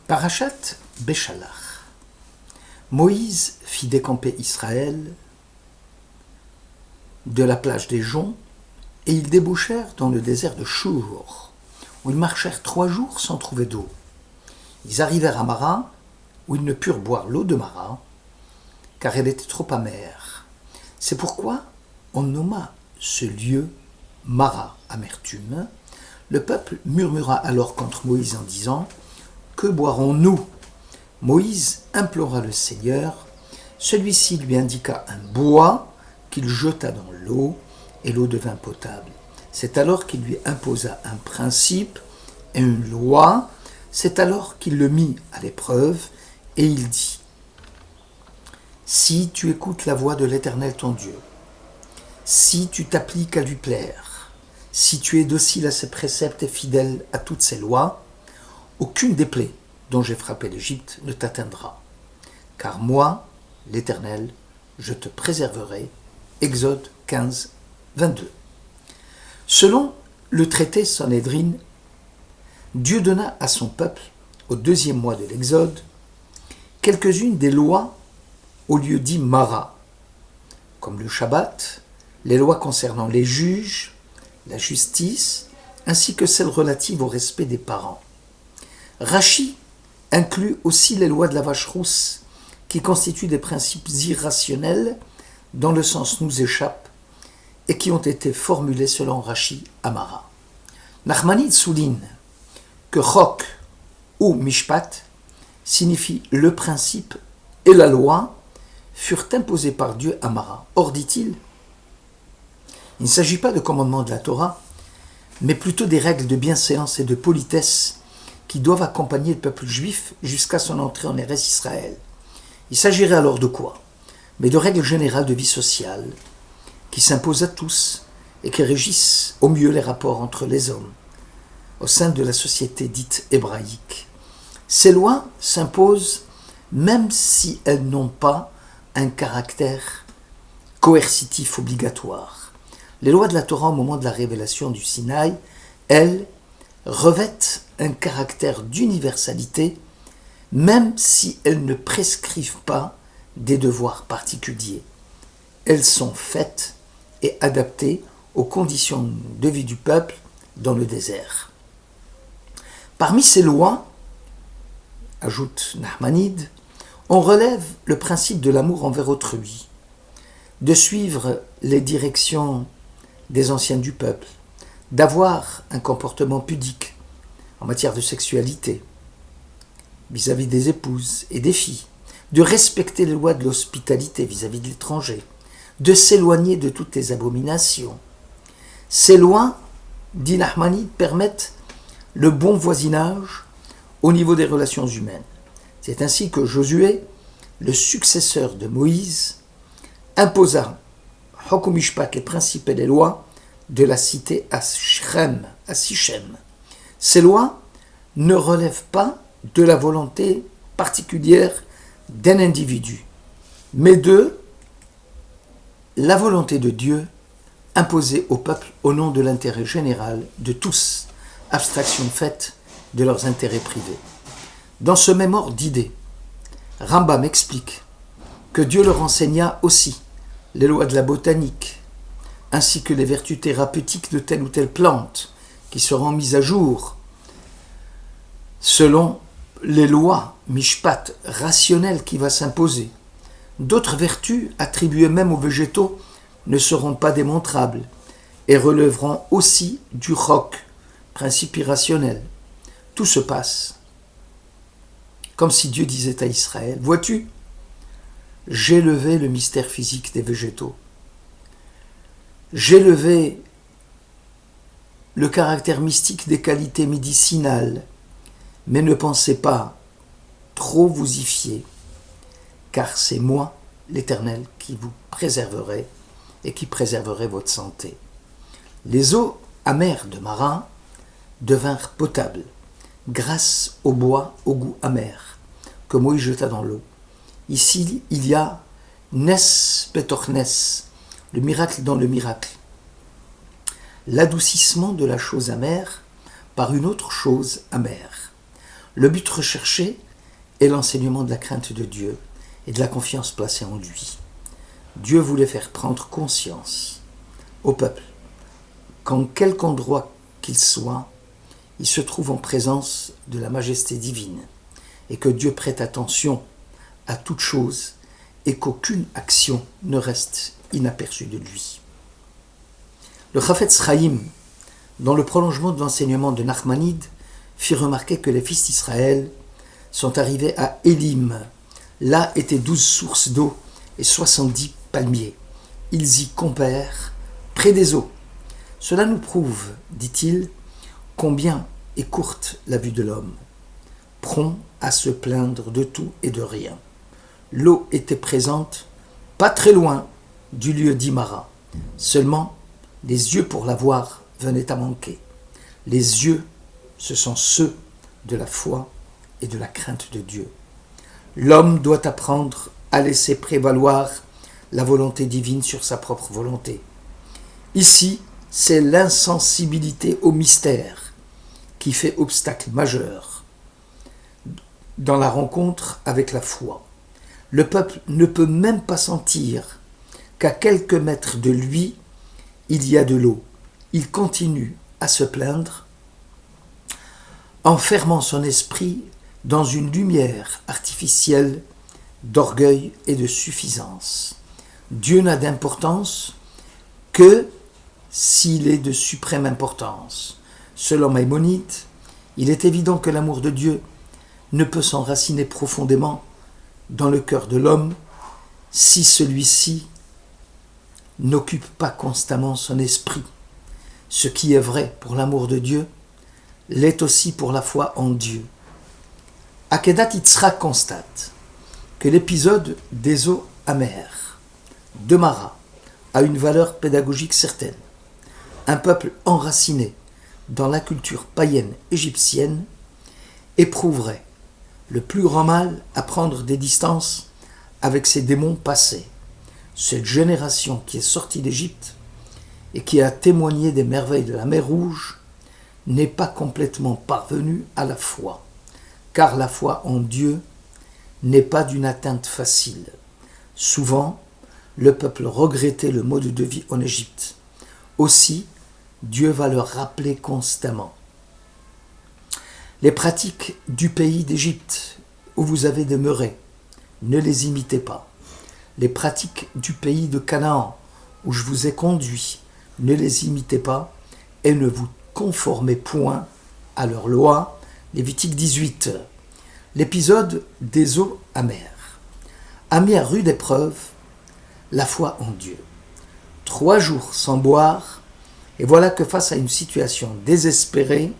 Parashat Béchalach. Moïse fit décamper Israël de la plage des Joncs, et ils débouchèrent dans le désert de Chour, où ils marchèrent 3 jours sans trouver d'eau. Ils arrivèrent à Mara, où ils ne purent boire l'eau de Mara, car elle était trop amère. C'est pourquoi on nomma ce lieu Mara, amertume. Le peuple murmura alors contre Moïse en disant « Que boirons-nous » Moïse implora le Seigneur. Celui-ci lui indiqua un bois qu'il jeta dans l'eau, et l'eau devint potable. C'est alors qu'il lui imposa un principe et une loi. C'est alors qu'il le mit à l'épreuve, et il dit « Si tu écoutes la voix de l'Éternel ton Dieu, si tu t'appliques à lui plaire, si tu es docile à ses préceptes et fidèle à toutes ses lois, aucune des plaies dont j'ai frappé l'Égypte ne t'atteindra. Car moi, l'Éternel, je te préserverai. » Exode 15, 22. Selon le traité Sanhédrin, Dieu donna à son peuple, au 2e mois de l'Exode, quelques-unes des lois au lieu dit Mara, comme le Shabbat, les lois concernant les juges, la justice, ainsi que celles relatives au respect des parents. Rachi inclut aussi les lois de la vache rousse, qui constituent des principes irrationnels dont le sens nous échappe et qui ont été formulés selon Rachi Amara. Nachmanide souligne que Chok ou Mishpat signifie le principe et la loi furent imposés par Dieu à Mara. Or, dit-il, il ne s'agit pas de commandements de la Torah, mais plutôt des règles de bienséance et de politesse qui doivent accompagner le peuple juif jusqu'à son entrée en Eretz Israël. Il s'agirait alors de quoi ? Mais de règles générales de vie sociale qui s'imposent à tous et qui régissent au mieux les rapports entre les hommes au sein de la société dite hébraïque. Ces lois s'imposent même si elles n'ont pas un caractère coercitif obligatoire. Les lois de la Torah au moment de la révélation du Sinaï, elles, revêtent un caractère d'universalité, même si elles ne prescrivent pas des devoirs particuliers. Elles sont faites et adaptées aux conditions de vie du peuple dans le désert. Parmi ces lois, ajoute Nachmanide, on relève le principe de l'amour envers autrui, de suivre les directions des anciens du peuple, d'avoir un comportement pudique en matière de sexualité vis-à-vis des épouses et des filles, de respecter les lois de l'hospitalité vis-à-vis de l'étranger, de s'éloigner de toutes les abominations. Ces lois, dit Nachmanide, permettent le bon voisinage au niveau des relations humaines. C'est ainsi que Josué, le successeur de Moïse, imposa Chok u'Mishpat, les principes et les lois de la cité à Sichem. Ces lois ne relèvent pas de la volonté particulière d'un individu, mais de la volonté de Dieu imposée au peuple au nom de l'intérêt général de tous, abstraction faite de leurs intérêts privés. Dans ce même ordre d'idées, Rambam explique que Dieu leur enseigna aussi les lois de la botanique, ainsi que les vertus thérapeutiques de telle ou telle plante, qui seront mises à jour selon les lois mishpat rationnelles qui va s'imposer. D'autres vertus attribuées même aux végétaux ne seront pas démontrables et relèveront aussi du chok, principe irrationnel. Tout se passe comme si Dieu disait à Israël, « Vois-tu, j'ai levé le mystère physique des végétaux. J'ai levé le caractère mystique des qualités médicinales, mais ne pensez pas trop vous y fier, car c'est moi, l'Éternel, qui vous préserverai et qui préserverai votre santé. » Les eaux amères de Mara devinrent potables grâce au bois au goût amer que Moïse jeta dans l'eau. Ici, il y a Nes Betoch Nes, le miracle dans le miracle. L'adoucissement de la chose amère par une autre chose amère. Le but recherché est l'enseignement de la crainte de Dieu et de la confiance placée en lui. Dieu voulait faire prendre conscience au peuple qu'en quelque endroit qu'il soit, il se trouve en présence de la majesté divine et que Dieu prête attention à toute chose et qu'aucune action ne reste inaperçue de lui. Le Chafetz Chaim, dans le prolongement de l'enseignement de Nachmanide, fit remarquer que les fils d'Israël sont arrivés à Élim. Là étaient 12 sources d'eau et 70 palmiers. Ils y campèrent près des eaux. Cela nous prouve, dit-il, combien est courte la vue de l'homme, prompt à se plaindre de tout et de rien. L'eau était présente, pas très loin du lieu d'Imara. Seulement, les yeux pour la voir venaient à manquer. Les yeux, ce sont ceux de la foi et de la crainte de Dieu. L'homme doit apprendre à laisser prévaloir la volonté divine sur sa propre volonté. Ici, c'est l'insensibilité au mystère qui fait obstacle majeur dans la rencontre avec la foi. Le peuple ne peut même pas sentir qu'à quelques mètres de lui, il y a de l'eau. Il continue à se plaindre, enfermant son esprit dans une lumière artificielle d'orgueil et de suffisance. Dieu n'a d'importance que s'il est de suprême importance. Selon Maïmonide, il est évident que l'amour de Dieu ne peut s'enraciner profondément dans le cœur de l'homme si celui-ci n'occupe pas constamment son esprit. Ce qui est vrai pour l'amour de Dieu l'est aussi pour la foi en Dieu. Akedat Yitzhak constate que l'épisode des eaux amères de Mara a une valeur pédagogique certaine. Un peuple enraciné dans la culture païenne égyptienne éprouverait le plus grand mal à prendre des distances avec ses démons passés. Cette génération qui est sortie d'Égypte et qui a témoigné des merveilles de la mer Rouge n'est pas complètement parvenue à la foi, car la foi en Dieu n'est pas d'une atteinte facile. Souvent, le peuple regrettait le mode de vie en Égypte. Aussi, Dieu va leur rappeler constamment. Les pratiques du pays d'Égypte où vous avez demeuré, ne les imitez pas. Les pratiques du pays de Canaan où je vous ai conduit, ne les imitez pas et ne vous conformez point à leurs lois. Lévitique 18. L'épisode des eaux amères a mis à rude épreuve la foi en Dieu. 3 jours sans boire, et voilà que face à une situation désespérée,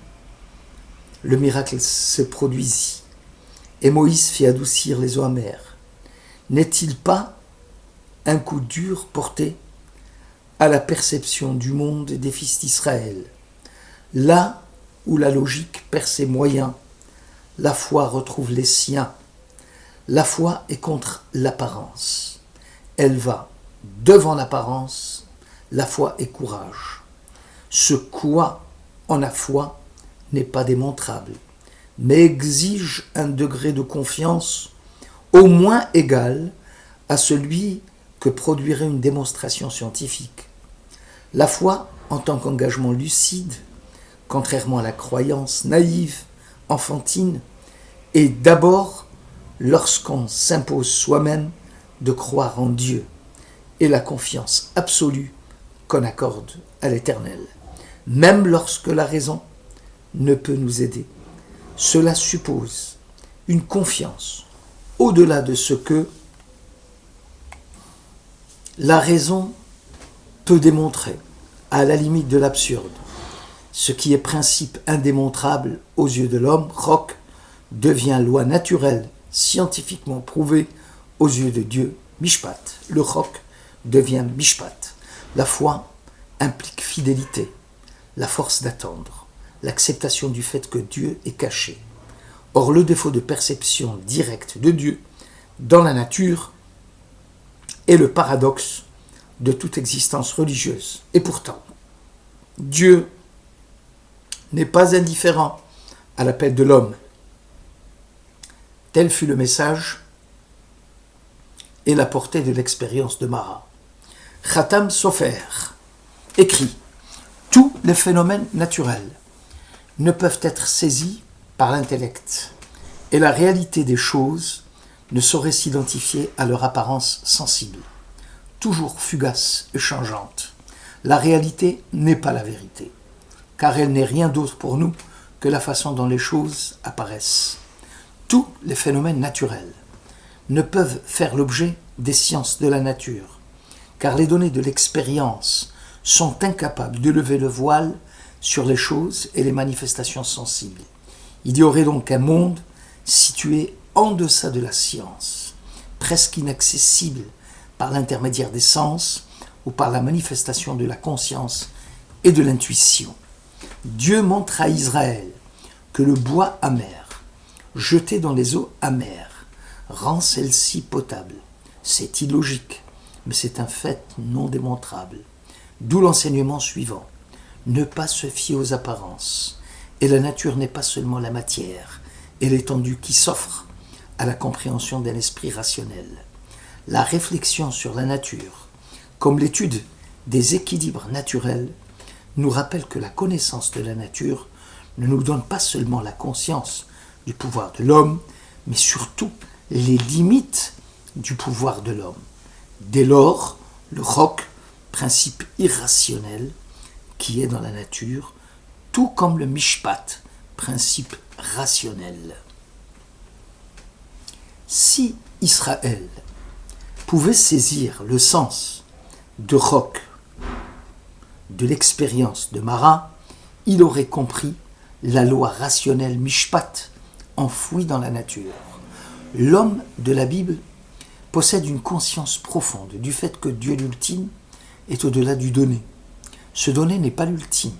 le miracle se produisit, et Moïse fit adoucir les eaux amères. N'est-il pas un coup dur porté à la perception du monde et des fils d'Israël? Là où la logique perd ses moyens, la foi retrouve les siens. La foi est contre l'apparence. Elle va devant l'apparence, la foi est courage. Ce quoi en la foi n'est pas démontrable, mais exige un degré de confiance au moins égal à celui que produirait une démonstration scientifique. La foi, en tant qu'engagement lucide, contrairement à la croyance naïve, enfantine, est d'abord lorsqu'on s'impose soi-même de croire en Dieu et la confiance absolue qu'on accorde à l'Éternel, même lorsque la raison ne peut nous aider. Cela suppose une confiance au-delà de ce que la raison peut démontrer, à la limite de l'absurde. Ce qui est principe indémontrable aux yeux de l'homme, Chok, devient loi naturelle, scientifiquement prouvée aux yeux de Dieu, Mishpat. Le Chok devient Mishpat. La foi implique fidélité, la force d'attendre, l'acceptation du fait que Dieu est caché. Or, le défaut de perception directe de Dieu dans la nature est le paradoxe de toute existence religieuse. Et pourtant, Dieu n'est pas indifférent à l'appel de l'homme. Tel fut le message et la portée de l'expérience de Mara. Khatam Sofer écrit « Tous les phénomènes naturels ne peuvent être saisis par l'intellect, et la réalité des choses ne saurait s'identifier à leur apparence sensible. Toujours fugace et changeante, la réalité n'est pas la vérité, car elle n'est rien d'autre pour nous que la façon dont les choses apparaissent. Tous les phénomènes naturels ne peuvent faire l'objet des sciences de la nature, car les données de l'expérience sont incapables de lever le voile sur les choses et les manifestations sensibles. Il y aurait donc un monde situé en deçà de la science, presque inaccessible par l'intermédiaire des sens ou par la manifestation de la conscience et de l'intuition. Dieu montre à Israël que le bois amer, jeté dans les eaux amères, rend celle-ci potable. C'est illogique, mais c'est un fait non démontrable. D'où l'enseignement suivant. Ne pas se fier aux apparences. Et la nature n'est pas seulement la matière et l'étendue qui s'offre à la compréhension d'un esprit rationnel. La réflexion sur la nature, comme l'étude des équilibres naturels, nous rappelle que la connaissance de la nature ne nous donne pas seulement la conscience du pouvoir de l'homme, mais surtout les limites du pouvoir de l'homme. Dès lors, le roc, principe irrationnel qui est dans la nature, tout comme le mishpat, principe rationnel. Si Israël pouvait saisir le sens de roc, de l'expérience de Mara, il aurait compris la loi rationnelle mishpat enfouie dans la nature. L'homme de la Bible possède une conscience profonde du fait que Dieu l'ultime est au-delà du donné. Ce donné n'est pas l'ultime,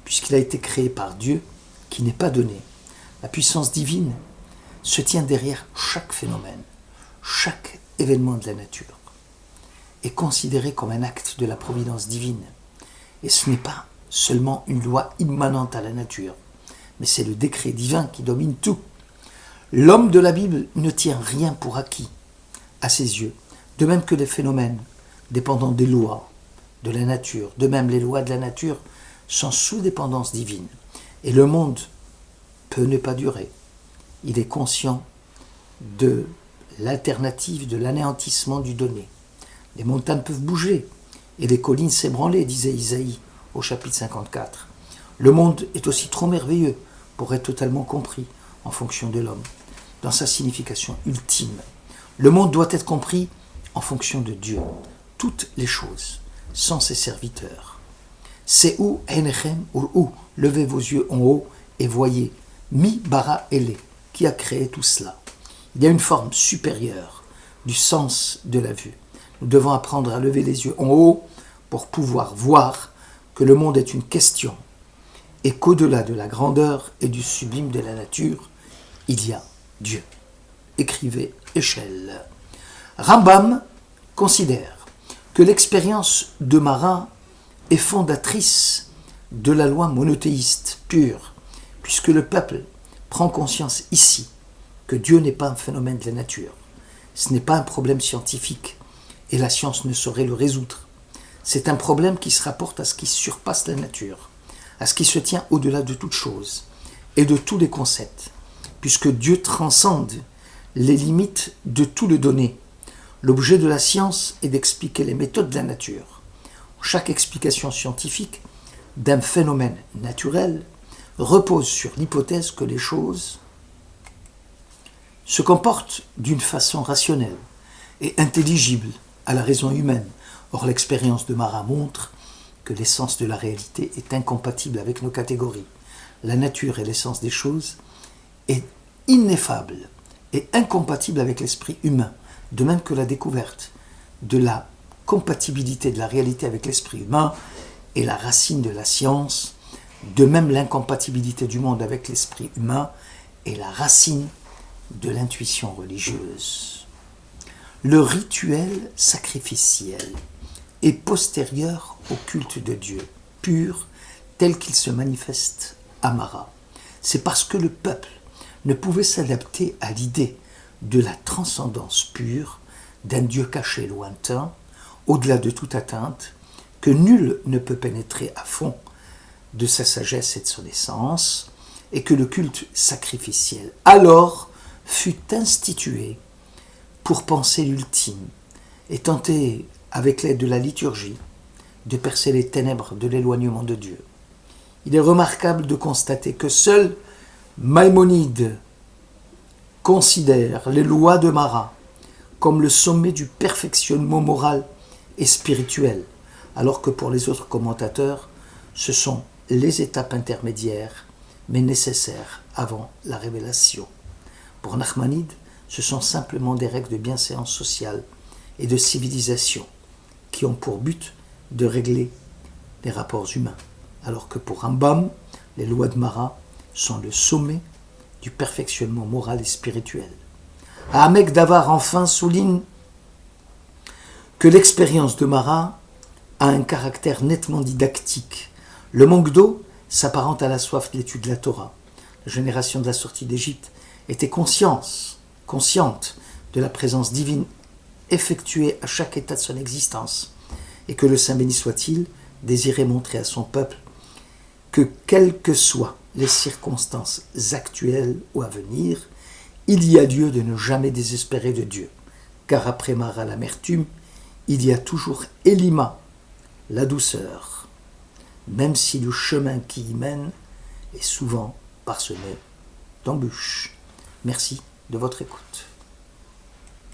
puisqu'il a été créé par Dieu qui n'est pas donné. La puissance divine se tient derrière chaque phénomène, chaque événement de la nature, est considéré comme un acte de la providence divine. Et ce n'est pas seulement une loi immanente à la nature, mais c'est le décret divin qui domine tout. L'homme de la Bible ne tient rien pour acquis à ses yeux, de même que les phénomènes dépendant des lois de la nature. De même, les lois de la nature sont sous dépendance divine. Et le monde peut ne pas durer. Il est conscient de l'alternative de l'anéantissement du donné. Les montagnes peuvent bouger et les collines s'ébranler, disait Isaïe au chapitre 54. Le monde est aussi trop merveilleux pour être totalement compris en fonction de l'homme, dans sa signification ultime. Le monde doit être compris en fonction de Dieu. Toutes les choses sont ses serviteurs. C'est où Einechem ou levez vos yeux en haut et voyez Mi bara ele, qui a créé tout cela. Il y a une forme supérieure du sens de la vue. Nous devons apprendre à lever les yeux en haut pour pouvoir voir que le monde est une question et qu'au-delà de la grandeur et du sublime de la nature, il y a Dieu. Écrivait Échelle. Rambam considère que l'expérience de Mara est fondatrice de la loi monothéiste pure, puisque le peuple prend conscience ici que Dieu n'est pas un phénomène de la nature. Ce n'est pas un problème scientifique, et la science ne saurait le résoudre. C'est un problème qui se rapporte à ce qui surpasse la nature, à ce qui se tient au-delà de toute chose et de tous les concepts, puisque Dieu transcende les limites de tout le donné. L'objet de la science est d'expliquer les méthodes de la nature. Chaque explication scientifique d'un phénomène naturel repose sur l'hypothèse que les choses se comportent d'une façon rationnelle et intelligible à la raison humaine. Or, l'expérience de Mara montre que l'essence de la réalité est incompatible avec nos catégories. La nature et l'essence des choses est ineffable et incompatible avec l'esprit humain, de même que la découverte de la compatibilité de la réalité avec l'esprit humain est la racine de la science, de même l'incompatibilité du monde avec l'esprit humain est la racine de l'intuition religieuse. Le rituel sacrificiel est postérieur au culte de Dieu, pur, tel qu'il se manifeste à Mara. C'est parce que le peuple ne pouvait s'adapter à l'idée de la transcendance pure d'un Dieu caché lointain, au-delà de toute atteinte, que nul ne peut pénétrer à fond de sa sagesse et de son essence, et que le culte sacrificiel alors fut institué pour penser l'ultime et tenter, avec l'aide de la liturgie, de percer les ténèbres de l'éloignement de Dieu. Il est remarquable de constater que seul Maïmonide considère les lois de Marat comme le sommet du perfectionnement moral et spirituel, alors que pour les autres commentateurs, ce sont les étapes intermédiaires, mais nécessaires avant la révélation. Pour Nachmanide, ce sont simplement des règles de bienséance sociale et de civilisation qui ont pour but de régler les rapports humains, alors que pour Rambam, les lois de Marat sont le sommet du perfectionnement moral et spirituel. Ahmed Davar enfin souligne que l'expérience de Marat a un caractère nettement didactique. Le manque d'eau s'apparente à la soif de l'étude de la Torah. La génération de la sortie d'Égypte était consciente de la présence divine effectuée à chaque état de son existence, et que le Saint béni soit-il désirait montrer à son peuple que, quelles que soient les circonstances actuelles ou à venir, il y a lieu de ne jamais désespérer de Dieu, car après Marat l'amertume, il y a toujours Élima, la douceur, même si le chemin qui y mène est souvent parsemé d'embûches. Merci de votre écoute.